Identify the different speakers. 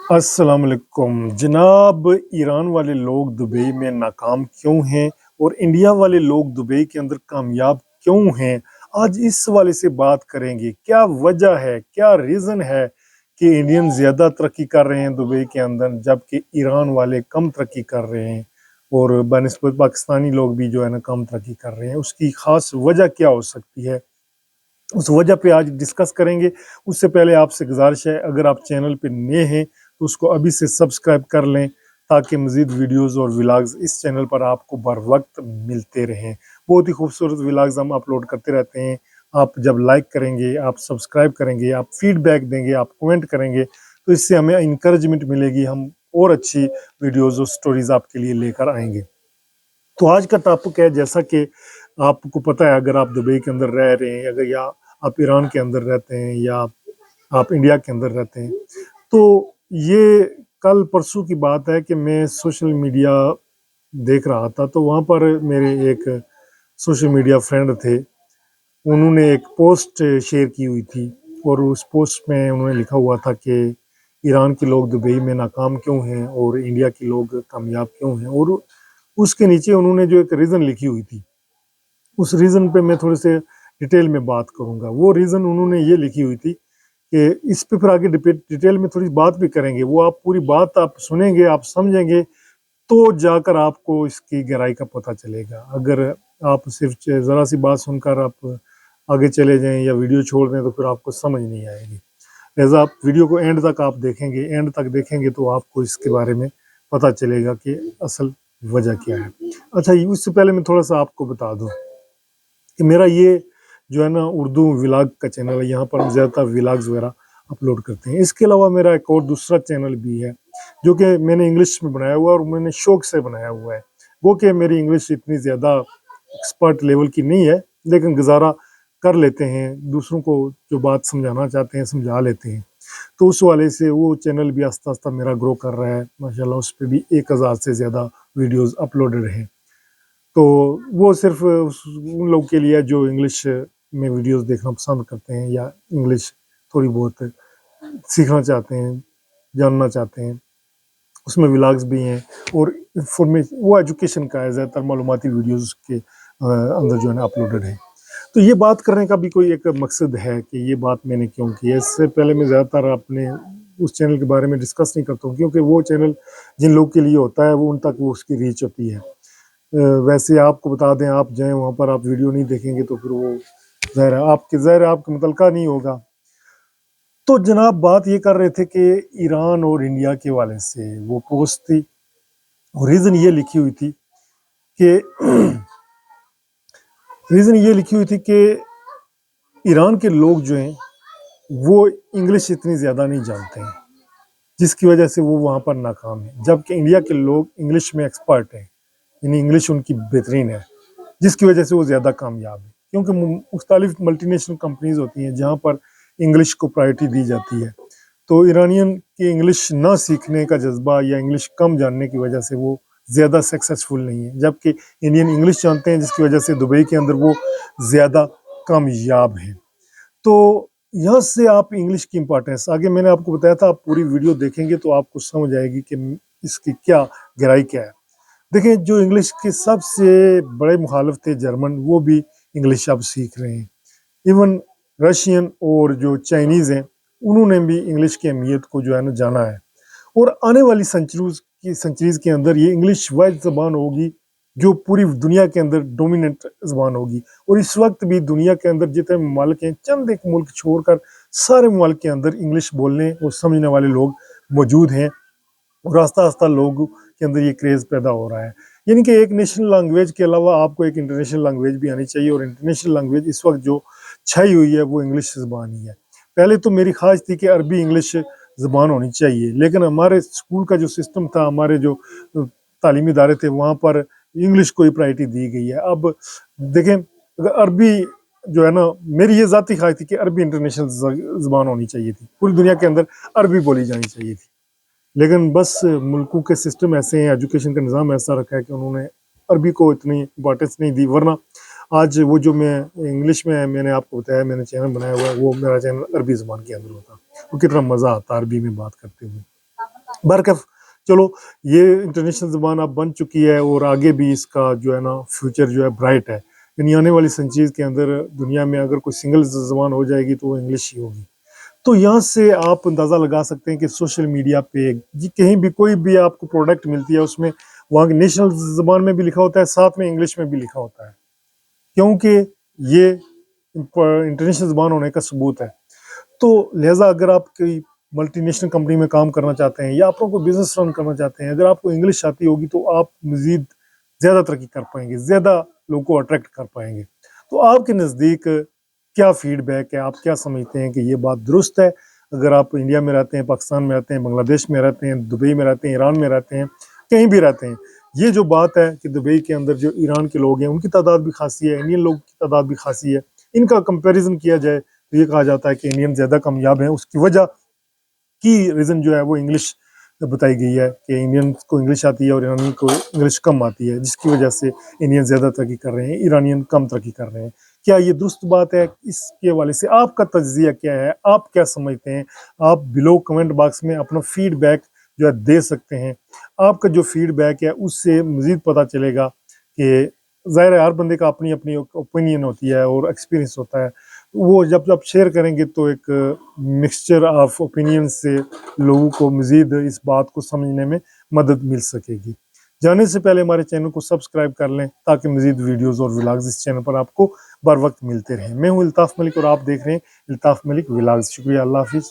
Speaker 1: अस्सलाम वालेकुम जनाब। ईरान वाले लोग दुबई में नाकाम क्यों हैं और इंडिया वाले लोग दुबई के अंदर कामयाब क्यों हैं? आज इस वाले से बात करेंगे। क्या वजह है, क्या रीज़न है कि इंडियन ज़्यादा तरक्की कर रहे हैं दुबई के अंदर जबकि ईरान वाले कम तरक्की कर रहे हैं और बनिस्बत पाकिस्तानी लोग भी जो है ना कम तरक्की कर रहे हैं। उसकी ख़ास वजह क्या हो सकती है, उस वजह पे आज डिस्कस करेंगे। उससे पहले आपसे गुजारिश है, अगर आप चैनल पे नए हैं तो उसको अभी से सब्सक्राइब कर लें ताकि मज़ीद वीडियोस और व्लॉग्स इस चैनल पर आपको बर वक्त मिलते रहें। बहुत ही खूबसूरत व्लॉग्स हम अपलोड करते रहते हैं। आप जब लाइक करेंगे, आप सब्सक्राइब करेंगे, आप फीडबैक देंगे, आप कमेंट करेंगे तो इससे हमें इंकरेजमेंट मिलेगी। हम और अच्छी वीडियोस और स्टोरीज आपके लिए लेकर आएंगे। तो आज का टॉपिक है, जैसा कि आपको पता है, अगर आप दुबई के अंदर रह रहे हैं, अगर या आप ईरान के अंदर रहते हैं या आप इंडिया के अंदर रहते हैं, तो ये कल परसों की बात है कि मैं सोशल मीडिया देख रहा था तो वहाँ पर मेरे एक सोशल मीडिया फ्रेंड थे। उन्होंने एक पोस्ट शेयर की हुई थी और उस पोस्ट में उन्होंने लिखा हुआ था कि ईरान के लोग दुबई में नाकाम क्यों हैं और इंडिया के लोग कामयाब क्यों हैं। और उसके नीचे उन्होंने जो एक रीज़न लिखी हुई थी, उस रीज़न पे मैं थोड़े से डिटेल में बात करूंगा। वो रीज़न उन्होंने ये लिखी हुई थी कि इस पे फिर आगे डिटेल में थोड़ी बात भी करेंगे। वो आप पूरी बात आप सुनेंगे, आप समझेंगे तो जाकर आपको इसकी गहराई का पता चलेगा। अगर आप सिर्फ ज़रा सी बात सुनकर आप आगे चले जाएं या वीडियो छोड़ दें तो फिर आपको समझ नहीं आएगी। लिहाजा आप वीडियो को एंड तक आप देखेंगे, एंड तक देखेंगे तो आपको इसके बारे में पता चलेगा कि असल वजह क्या है। अच्छा, उससे पहले मैं थोड़ा सा आपको बता दूं कि मेरा ये जो है ना उर्दू व्लॉग का चैनल है। यहाँ पर हम ज़्यादातर व्लॉग्स वगैरह अपलोड करते हैं। इसके अलावा मेरा एक और दूसरा चैनल भी है जो कि मैंने इंग्लिश में बनाया हुआ है और मैंने शौक से बनाया हुआ है। वो कि मेरी इंग्लिश इतनी ज़्यादा एक्सपर्ट लेवल की नहीं है, लेकिन गुजारा कर लेते हैं, दूसरों को जो बात समझाना चाहते हैं समझा लेते हैं। तो उस वाले से वो चैनल भी आस्ता आस्ता मेरा ग्रो कर रहा है माशाल्लाह। उस पर भी 1000 से ज़्यादा वीडियोज़ अपलोडेड हैं। तो वो सिर्फ उन लोग के लिए जो इंग्लिश में वीडियोस देखना पसंद करते हैं या इंग्लिश थोड़ी बहुत सीखना चाहते हैं, जानना चाहते हैं। उसमें व्लॉग्स भी हैं और इंफॉर्मेशन वो एजुकेशन का है, ज़्यादातर मालूमाती वीडियोस के अंदर जो है ना अपलोडेड है। तो ये बात करने का भी कोई एक मकसद है कि ये बात मैंने क्यों की है। इससे पहले मैं ज़्यादातर अपने उस चैनल के बारे में डिस्कस नहीं करता हूँ, क्योंकि वो चैनल जिन लोग के लिए होता है वो उन तक वो उसकी रीच होती है। वैसे आपको बता दें, आप जाएँ वहाँ पर, आप वीडियो नहीं देखेंगे तो फिर वो ज़ाहिर है आपका मुतलका नहीं होगा। तो जनाब बात ये कर रहे थे कि ईरान और इंडिया के वाले से वो पोस्ट थी और रीज़न ये लिखी हुई थी कि रीज़न ये लिखी हुई थी कि ईरान के लोग जो हैं वो इंग्लिश इतनी ज़्यादा नहीं जानते हैं, जिसकी वजह से वो वहाँ पर नाकाम है, जबकि इंडिया के लोग इंग्लिश में एक्सपर्ट हैं, यानी इंग्लिश उनकी बेहतरीन है, जिसकी वजह से वो ज़्यादा कामयाब है। क्योंकि मुख्तलिफ मल्टीनेशनल कंपनीज होती हैं जहाँ पर इंग्लिश को प्रायोरिटी दी जाती है। तो ईरानियन की इंग्लिश ना सीखने का जज्बा या इंग्लिश कम जानने की वजह से वो ज़्यादा सक्सेसफुल नहीं है, जबकि इंडियन इंग्लिश जानते हैं, जिसकी वजह से दुबई के अंदर वो ज़्यादा कामयाब हैं। तो यहाँ से आप इंग्लिश की इम्पोर्टेंस, आगे मैंने आपको बताया था, आप पूरी वीडियो देखेंगे तो आपको समझ आएगी कि इसकी क्या गहराई क्या है। देखिए, जो इंग्लिश के सबसे बड़े मुखालिफ थे जर्मन, वो भी इंग्लिश अब सीख रहे हैं। इवन रशियन और जो चाइनीज़ हैं, उन्होंने भी इंग्लिश की अहमियत को जो है ना जाना है। और आने वाली सेंचुरीज़ के अंदर ये इंग्लिश वाहिद ज़बान होगी जो पूरी दुनिया के अंदर डोमिनेंट ज़बान होगी। और इस वक्त भी दुनिया के अंदर जितने ममालिक हैं, चंद एक मुल्क छोड़कर सारे ममालिक के अंदर इंग्लिश बोलने और समझने वाले लोग मौजूद हैं। और आस्ता आस्ता लोगों के अंदर ये क्रेज़ पैदा हो रहा है। यानी कि एक नेशनल लैंग्वेज के अलावा आपको एक इंटरनेशनल लैंग्वेज भी आनी चाहिए, और इंटरनेशनल लैंग्वेज इस वक्त जो छाई हुई है वो इंग्लिश ज़बान ही है। पहले तो मेरी ख्वाहिश थी कि अरबी इंग्लिश ज़बान होनी चाहिए, लेकिन हमारे स्कूल का जो सिस्टम था, हमारे जो तालीमी इदारे थे, वहाँ पर इंग्लिश को ही प्रायोरिटी दी गई है। अब देखें, अगर अरबी जो है ना, मेरी ये ज़ाती ख्वाहिश थी कि अरबी इंटरनेशनल ज़बान होनी चाहिए थी, पूरी दुनिया के अंदर अरबी बोली जानी चाहिए थी। लेकिन बस मुल्कों के सिस्टम ऐसे हैं, एजुकेशन का निज़ाम ऐसा रखा है कि उन्होंने अरबी को इतनी इम्पोर्टेंस नहीं दी। वरना आज वो जो मैं इंग्लिश में, मैंने आपको बताया, मैंने चैनल बनाया हुआ है, वो मेरा चैनल अरबी ज़बान के अंदर होता, वो कितना मज़ा आता अरबी में बात करते हुए। बहरकैफ चलो ये इंटरनेशनल ज़बान अब बन चुकी है और आगे भी इसका जो है ना फ्यूचर जो है ब्राइट है। यानी आने वाली संचीज़ के अंदर दुनिया में अगर कोई सिंगल ज़बान हो जाएगी तो वो इंग्लिश ही होगी। तो यहाँ से आप अंदाज़ा लगा सकते हैं कि सोशल मीडिया पे जी कहीं भी कोई भी आपको प्रोडक्ट मिलती है उसमें वहाँ की नेशनल ज़बान में भी लिखा होता है, साथ में इंग्लिश में भी लिखा होता है। क्योंकि ये इंटरनेशनल ज़बान होने का सबूत है। तो लिहाजा अगर आप कोई मल्टीनेशनल कंपनी में काम करना चाहते हैं या आप कोई बिजनेस रन करना चाहते हैं, अगर आपको इंग्लिश आती होगी तो आप मजीद ज़्यादा तरक्की कर पाएंगे, ज़्यादा लोगों को अट्रैक्ट कर पाएंगे। तो आपके नज़दीक क्या फीडबैक है, आप क्या समझते हैं कि ये बात दुरुस्त है? अगर आप इंडिया में रहते हैं, पाकिस्तान में रहते हैं, बांग्लादेश में रहते हैं, दुबई में रहते हैं, ईरान में रहते हैं, कहीं भी रहते हैं, ये जो बात है कि दुबई के अंदर जो ईरान के लोग हैं उनकी तादाद भी खासी है, इंडियन लोग की तादाद भी खासी है, इनका कंपैरिजन किया जाए तो ये कहा जाता है कि इंडियन ज़्यादा कामयाब हैं। उसकी वजह की रीज़न जो है वो इंग्लिश बताई गई है कि इंडियन को इंग्लिश आती है और ईरानी को इंग्लिश कम आती है, जिसकी वजह से इंडियन ज़्यादा तरक्की कर रहे हैं, ईरानियन कम तरक्की कर रहे हैं। क्या ये दुरुस्त बात है? इसके हवाले से आपका तज्ज़िया क्या है? आप क्या समझते हैं? आप बिलो कमेंट बॉक्स में अपना फीडबैक जो है दे सकते हैं। आपका जो फीडबैक है उससे मज़ीद पता चलेगा कि ज़ाहिर है हर बंदे का अपनी अपनी ओपिनियन होती है और एक्सपीरियंस होता है। वो जब आप शेयर करेंगे तो एक मिक्सचर ऑफ ओपिनियन से लोगों को मज़ीद इस बात को समझने में मदद मिल सकेगी। जाने से पहले हमारे चैनल को सब्सक्राइब कर लें ताकि मज़ीद वीडियोज़ और व्लॉग्स इस चैनल पर आपको बर वक्त मिलते रहें। मैं हूँ इल्ताफ़ मलिक और आप देख रहे हैं इल्ताफ़ मलिक व्लॉग्स। शुक्रिया, अल्लाह हाफ़िज़।